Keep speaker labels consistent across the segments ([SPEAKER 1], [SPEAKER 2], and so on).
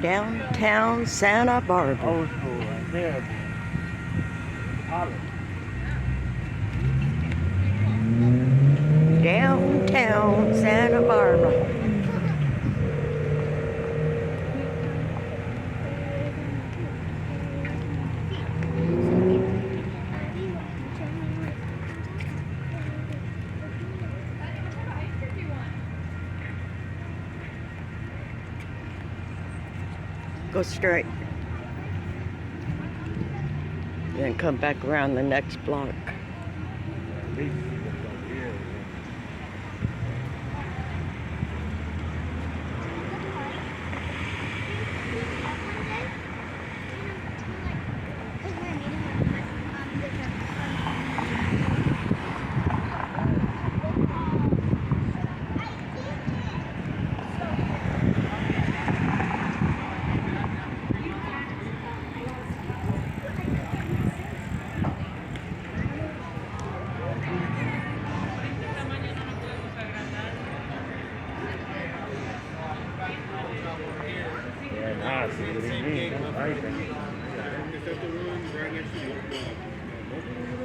[SPEAKER 1] Downtown Santa Barbara.
[SPEAKER 2] Old school right there. Olive.
[SPEAKER 1] Downtown Santa Barbara. Go straight. Then come back around the next block.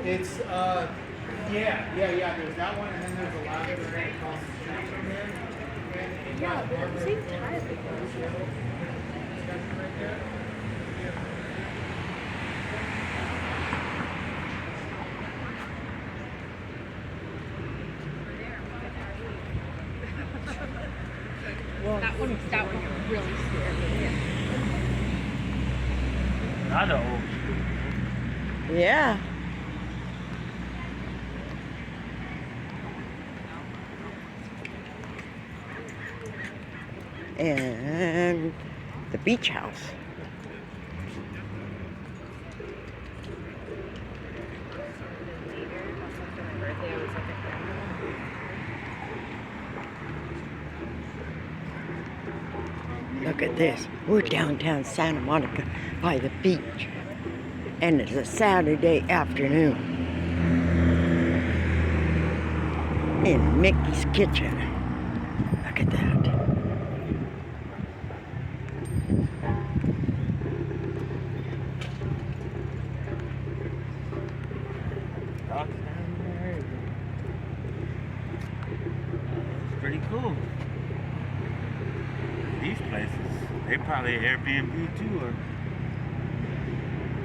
[SPEAKER 3] It's yeah. There's that one, and then there's a lavender right across the street from there. And
[SPEAKER 4] Yeah, they're the same tile.
[SPEAKER 3] right there.
[SPEAKER 4] Well, that one really scared me.
[SPEAKER 2] Not the old school.
[SPEAKER 1] Yeah. And the beach house. Look at this. We're downtown Santa Monica by the beach. And it's a Saturday afternoon. In Mickey's Kitchen. Look at that.
[SPEAKER 2] It's pretty cool. These places, they probably Airbnb too, or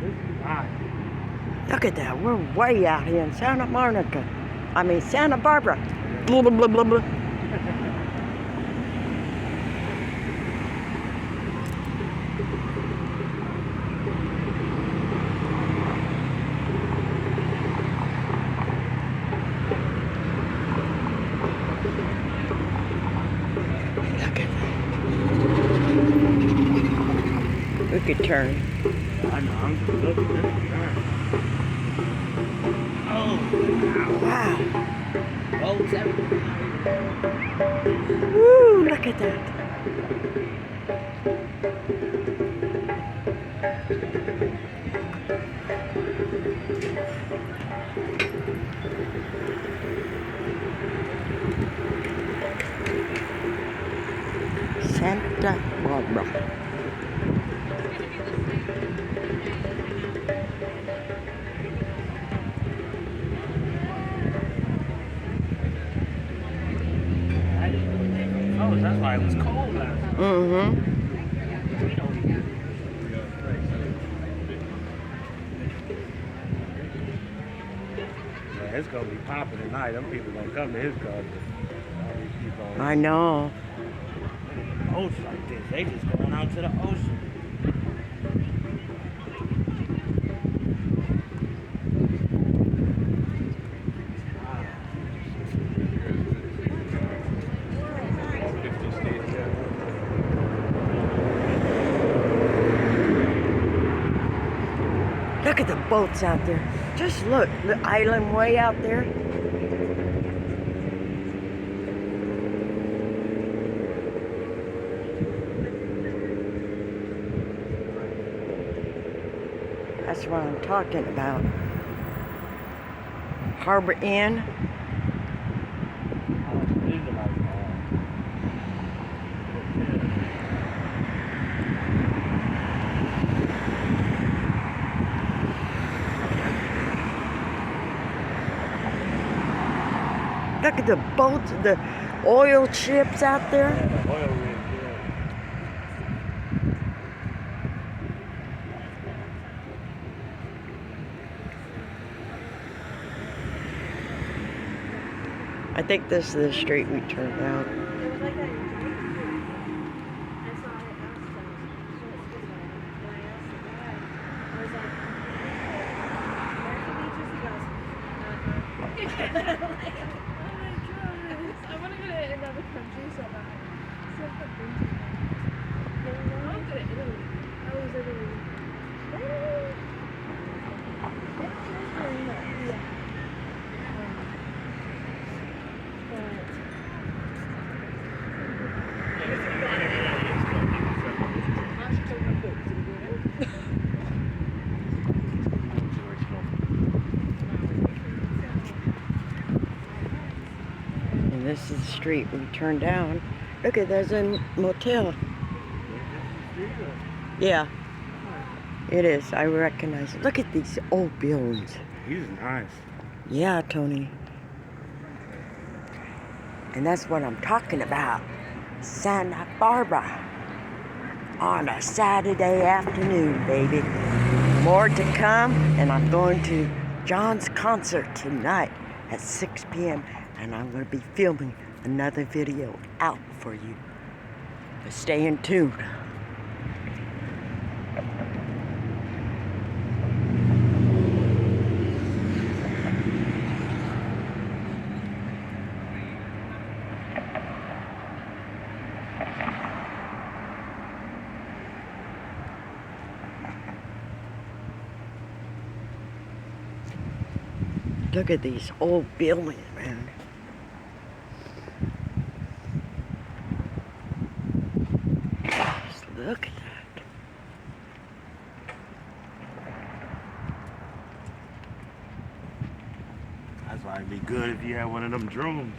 [SPEAKER 2] this is hot.
[SPEAKER 1] Look at that. We're way out here in Santa Monica. I mean, Santa Barbara. Blah, blah, blah, blah, blah. Look at that. We could turn.
[SPEAKER 2] I know, I'm just looking at this turn. Oh,
[SPEAKER 1] Wow.
[SPEAKER 2] boats everywhere.
[SPEAKER 1] Woo, look at that. Santa Barbara.
[SPEAKER 2] Oh, that's why it was cold last night.
[SPEAKER 1] Mm-hmm.
[SPEAKER 2] Yeah, it's gonna be popping tonight. Them people gonna come to his cousin. All these people
[SPEAKER 1] I know.
[SPEAKER 2] ocean like this. They just going out to the ocean.
[SPEAKER 1] Look at the boats out there. Just look, the island way out there. That's what I'm talking about. Harbor Inn.
[SPEAKER 2] These are like
[SPEAKER 1] Look at the boats, the oil ships out there.
[SPEAKER 2] Yeah, the oil rig, yeah.
[SPEAKER 1] I think this is the street we turned down.
[SPEAKER 4] It was like that in Drake. And so I asked him, so it's this way. And I asked the guy, I was like, American beaches? He goes, uh-huh. I'm like, oh my gosh. I want to go to another country so bad. So I've been to I want to go to Italy. I was Italy. Italy? Yeah.
[SPEAKER 1] And this is the street we turned down. Look at there's a motel. Yeah, it is. I recognize it. Look at these old buildings.
[SPEAKER 2] He's nice.
[SPEAKER 1] Yeah, Tony. And that's what I'm talking about. Santa Barbara. On a Saturday afternoon, baby. More to come, and I'm going to John's concert tonight at 6 p.m. and I'm going to be filming another video out for you. But stay in tune. Look at these old buildings, man. Just look at that.
[SPEAKER 2] That's why it'd be good if you had one of them drones.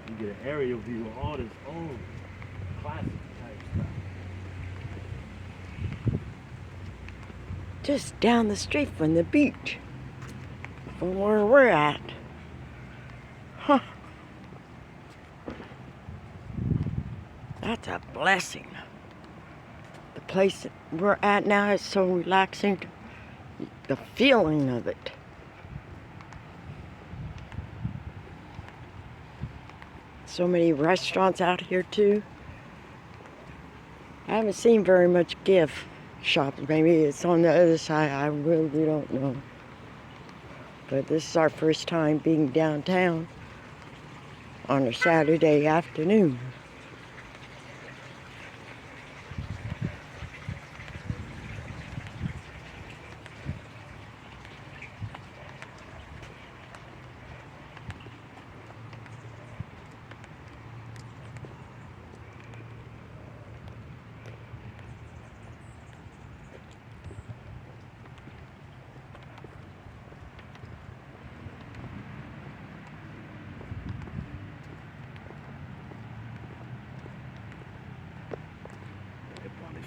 [SPEAKER 2] You get an aerial view of all this old classic type stuff.
[SPEAKER 1] Just down the street from the beach. From where we're at. Huh. That's a blessing. The place that we're at now is so relaxing. The feeling of it. So many restaurants out here too. I haven't seen very much gift shops. Maybe it's on the other side. I really don't know. But this is our first time being downtown on a Saturday afternoon.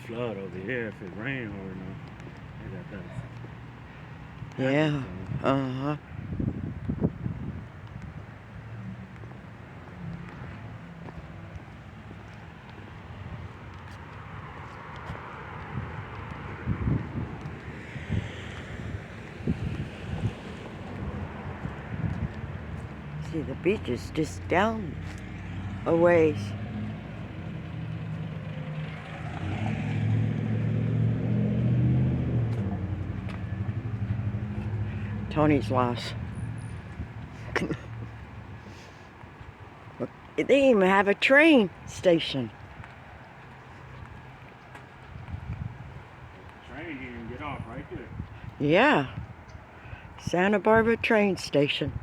[SPEAKER 2] Flood over here if it rained hard enough. They got that.
[SPEAKER 1] Yeah. Uh-huh. See, the beach is just down a ways. Tony's lost. Look, they even have a train station.
[SPEAKER 2] Train here and get off right there.
[SPEAKER 1] Yeah. Santa Barbara train station.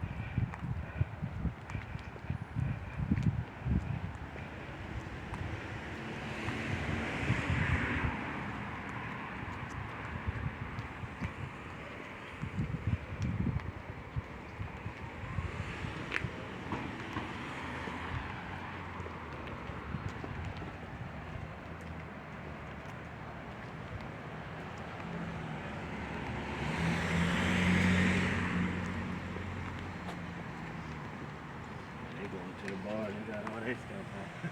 [SPEAKER 2] they still have.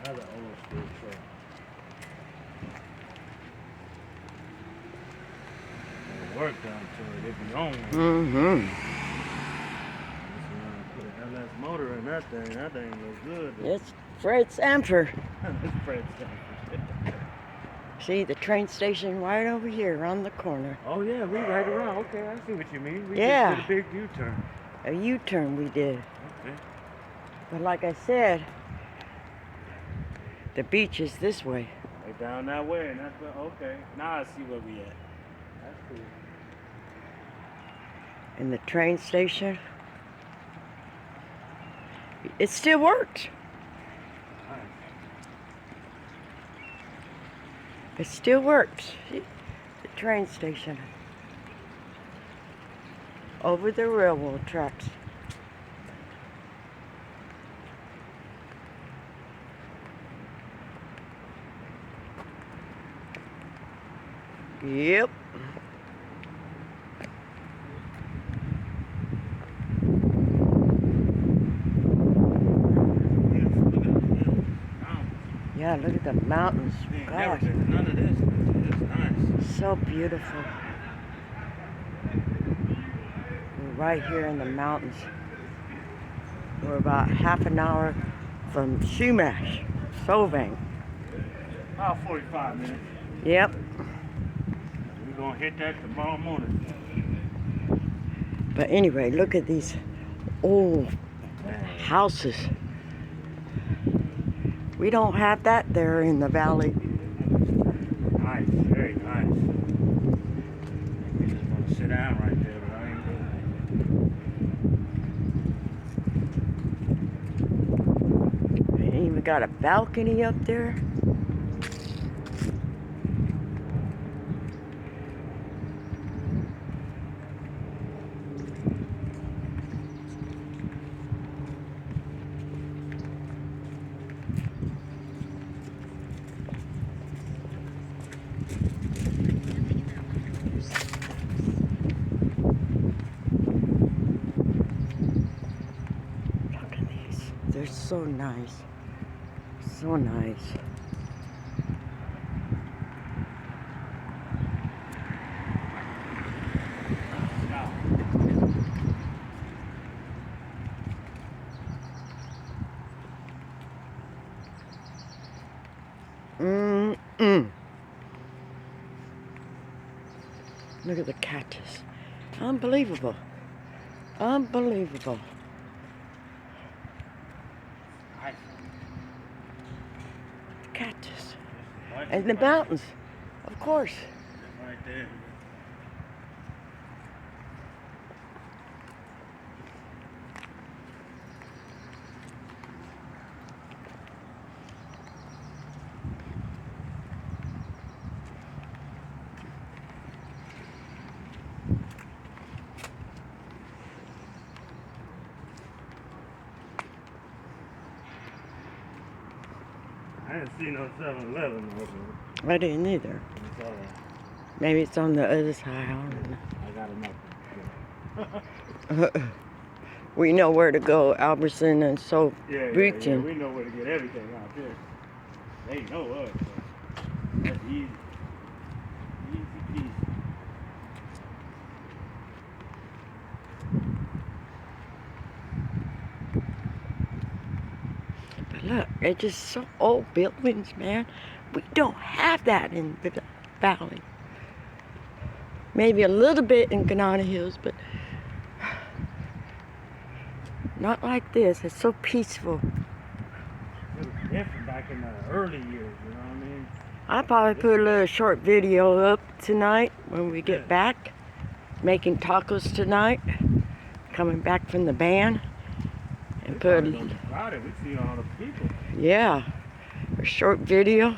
[SPEAKER 2] Another old school truck. Work done to it if you own one.
[SPEAKER 1] Mm-hmm.
[SPEAKER 2] Put an LS motor in that thing. That thing looks good.
[SPEAKER 1] It's Fred Sanford.
[SPEAKER 2] It's Fred Sanford.
[SPEAKER 1] See the train station right over here around the corner.
[SPEAKER 2] Oh yeah, we right around. Okay, I see what you mean. We
[SPEAKER 1] Yeah.
[SPEAKER 2] just did a big U-turn.
[SPEAKER 1] A U-turn we did.
[SPEAKER 2] Okay.
[SPEAKER 1] But like I said, the beach is this way.
[SPEAKER 2] Right down that way, and that's where, okay. Now I see where we at. That's cool.
[SPEAKER 1] And the train station, it still works.
[SPEAKER 2] Nice.
[SPEAKER 1] It still works. See? The train station. Over the railroad tracks. Yep. Yeah, look at the mountains. Gosh,
[SPEAKER 2] None of this. It's nice.
[SPEAKER 1] so beautiful. We're right here in the mountains. We're about half an hour from Shumash, Solvang.
[SPEAKER 2] About 45 minutes.
[SPEAKER 1] Yep.
[SPEAKER 2] We're gonna hit that tomorrow morning.
[SPEAKER 1] But anyway, look at these old houses. We don't have that there in the valley.
[SPEAKER 2] Nice, very nice. We just want to sit down right there, but I ain't doing
[SPEAKER 1] And even got a balcony up there. Look at these. They're so nice. So nice. Mm-mm. Look at the cactus. Unbelievable. Unbelievable.
[SPEAKER 2] Nice.
[SPEAKER 1] Cactus. And the mountains, of course.
[SPEAKER 2] Right there. I didn't see no 7-Eleven over.
[SPEAKER 1] I didn't either.
[SPEAKER 2] It's all right.
[SPEAKER 1] Maybe it's on the other side. I don't know.
[SPEAKER 2] I got enough.
[SPEAKER 1] We know where to go, Albertson and so
[SPEAKER 2] Yeah,
[SPEAKER 1] Breaching.
[SPEAKER 2] we know where to get everything out here. They know us. So that's easy. Easy peasy.
[SPEAKER 1] But look, they're just so old buildings, man. We don't have that in the valley. Maybe a little bit in Ganana Hills, but not like this. It's so peaceful.
[SPEAKER 2] It was different back in the early years, you know what I mean?
[SPEAKER 1] I'll probably put a little short video up tonight when we get back. Making tacos tonight. Coming back from the band. And put,
[SPEAKER 2] We see all the people.
[SPEAKER 1] yeah, a short video.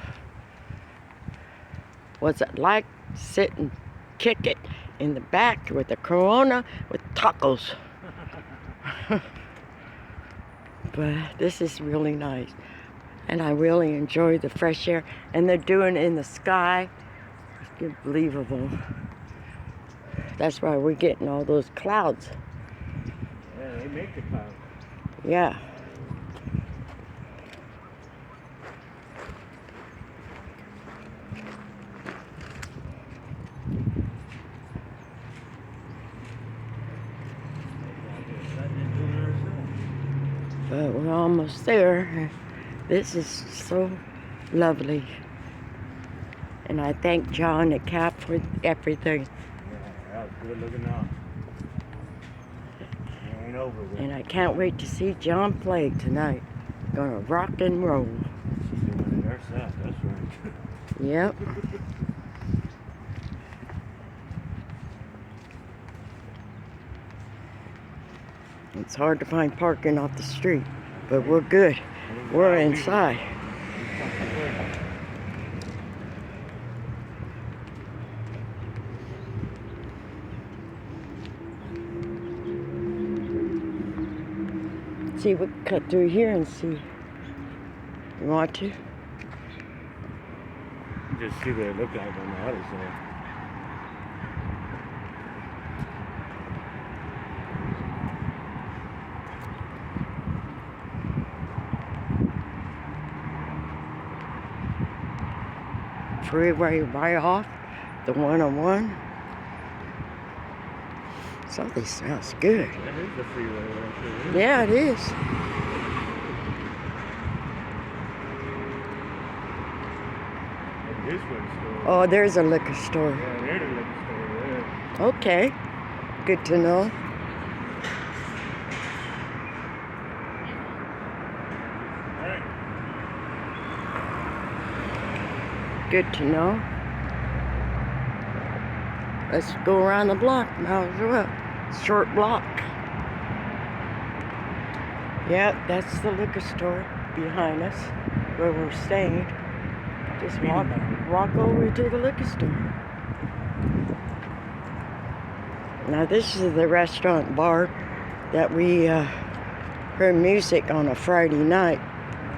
[SPEAKER 1] What's it like? Sit and kick it in the back with a Corona with tacos. But this is really nice. And I really enjoy the fresh air. And they're doing it in the sky. It's unbelievable. That's why we're getting all those clouds.
[SPEAKER 2] Yeah, they make the clouds.
[SPEAKER 1] Yeah. But we're almost there. This is so lovely. And I thank John and Cap for everything.
[SPEAKER 2] Yeah, that was good looking out. It ain't over with.
[SPEAKER 1] And I can't wait to see John play tonight. Gonna rock and roll.
[SPEAKER 2] She's doing it herself, that's right.
[SPEAKER 1] Yep. It's hard to find parking off the street, but we're good. We're inside. See, we can cut through here and see. You want to?
[SPEAKER 2] Just see what it looked like on the other side.
[SPEAKER 1] Freeway right off the 101. Something sounds good.
[SPEAKER 2] That is the freeway right there.
[SPEAKER 1] Yeah, it is.
[SPEAKER 2] And this one's store.
[SPEAKER 1] Oh, there's a liquor store.
[SPEAKER 2] Yeah, there's a liquor store, yeah.
[SPEAKER 1] Okay. Good to know.
[SPEAKER 2] Alright.
[SPEAKER 1] Good to know. Let's go around the block now as well. Short block. Yep, that's the liquor store behind us where we're staying. Just walk over to the liquor store. Now this is the restaurant bar that we heard music on a Friday night,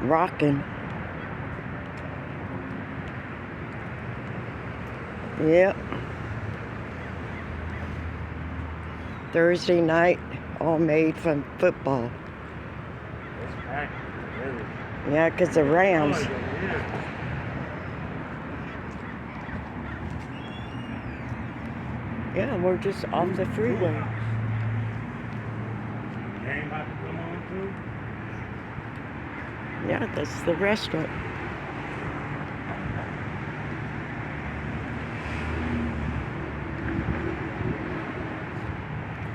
[SPEAKER 1] rocking. Yep. Thursday night, all made from football.
[SPEAKER 2] It's packed. Really.
[SPEAKER 1] Yeah, 'cause the Rams.
[SPEAKER 2] Oh, yeah.
[SPEAKER 1] Yeah, we're just off the freeway.
[SPEAKER 2] You ain't about to come on through?
[SPEAKER 1] Yeah, that's the restaurant.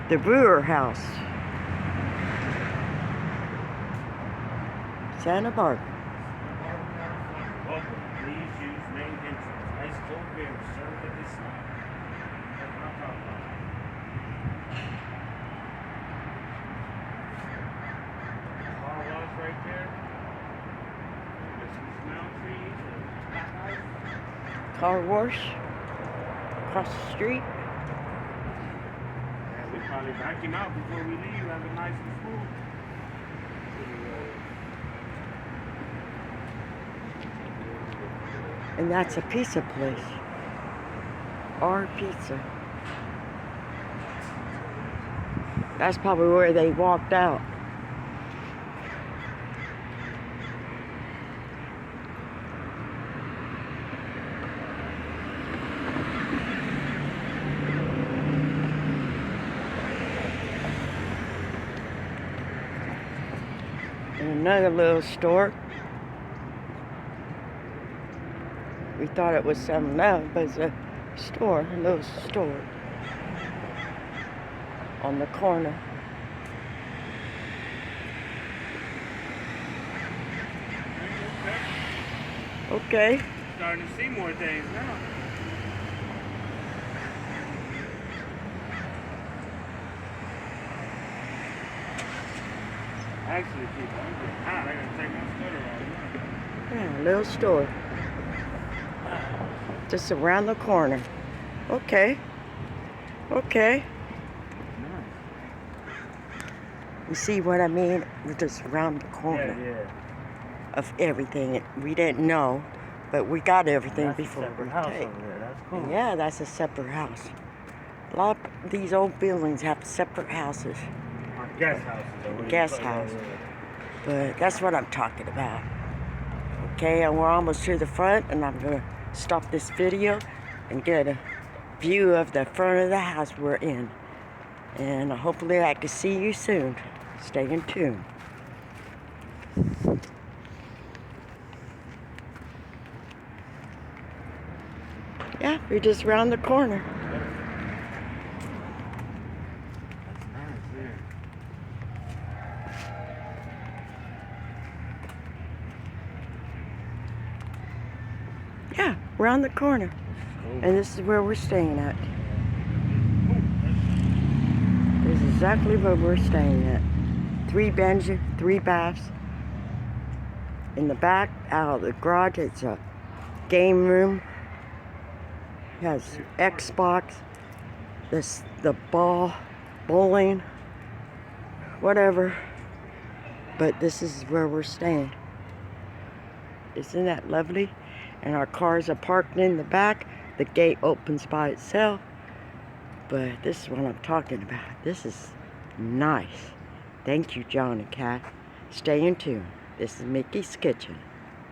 [SPEAKER 1] The Brewer House. Santa Barbara.
[SPEAKER 2] Welcome. Please use main entrance. Ice cold beer served at this time. That's what I'm talking about. Car wash right there. There's some smell trees and
[SPEAKER 1] Car wash. Across the street.
[SPEAKER 2] yeah, we probably back him out before we leave. Have a nice and smooth.
[SPEAKER 1] And that's a pizza place. Our Pizza. That's probably where they walked out. And another little store. We thought it was 7-Eleven, but it's a store, a little store on the corner. Okay.
[SPEAKER 2] Starting to see more things now. Actually, people, I'm getting hot. I gotta take my sweater off.
[SPEAKER 1] Yeah, a little store. Just around the corner. Okay. Okay.
[SPEAKER 2] Nice.
[SPEAKER 1] You see what I mean? We're just around the corner
[SPEAKER 2] Yeah.
[SPEAKER 1] of everything. We didn't know, but we got everything
[SPEAKER 2] That's a
[SPEAKER 1] before
[SPEAKER 2] separate
[SPEAKER 1] we
[SPEAKER 2] house
[SPEAKER 1] take.
[SPEAKER 2] over there. That's cool.
[SPEAKER 1] Yeah, that's a separate house. A lot of these old buildings have separate houses.
[SPEAKER 2] Guest houses.
[SPEAKER 1] Guest house. But that's what I'm talking about. Okay, and we're almost to the front, and I'm gonna stop this video and get a view of the front of the house we're in. And hopefully I can see you soon. Stay in tune. Yeah, we're just around the corner.
[SPEAKER 2] That's nice there.
[SPEAKER 1] Yeah, around the corner. And this is where we're staying at. This is exactly where we're staying at. 3 bedrooms, 3 baths. In the back, out of the garage, it's a game room. It has Xbox, the bowling, whatever. But this is where we're staying. Isn't that lovely? And our cars are parked in the back. The gate opens by itself. But this is what I'm talking about. This is nice. Thank you, John and Kat. Stay in tune. This is Mickey's Kitchen.